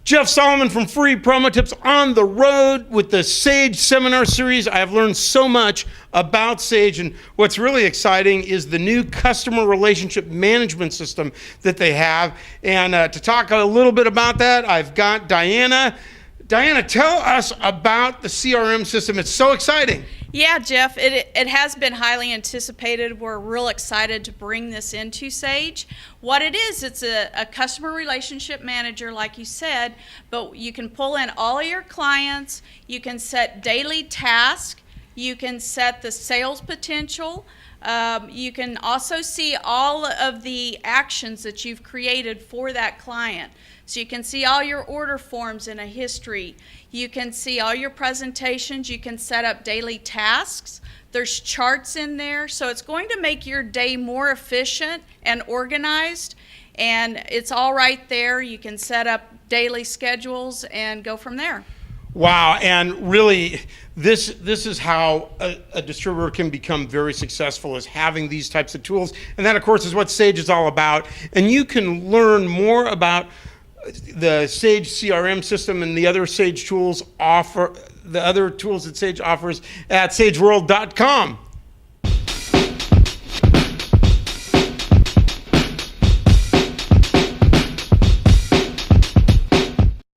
Jeff Solomon from Free Promo Tips on the road with the Sage Seminar Series. I have learned so much about Sage, and what's really exciting is the new customer relationship management system that they have. And to talk a little bit about that, I've got Diana. Diana, tell us about the CRM system. It's so exciting. Yeah, Jeff, it has been highly anticipated. We're real excited to bring this into Sage. What it is, it's a customer relationship manager, like you said, but you can pull in all of your clients, you can set daily tasks, you can set the sales potential, you can also see all of the actions that you've created for that client. So you can see all your order forms in a history. You can see all your presentations. You can set up daily tasks. There's charts in there. So it's going to make your day more efficient and organized. And it's all right there. You can set up daily schedules and go from there. Wow, and really, this is how a distributor can become very successful, is having these types of tools. And that, of course, is what Sage is all about. And you can learn more about the Sage CRM system and the other Sage tools the other tools that Sage offers at sageworld.com.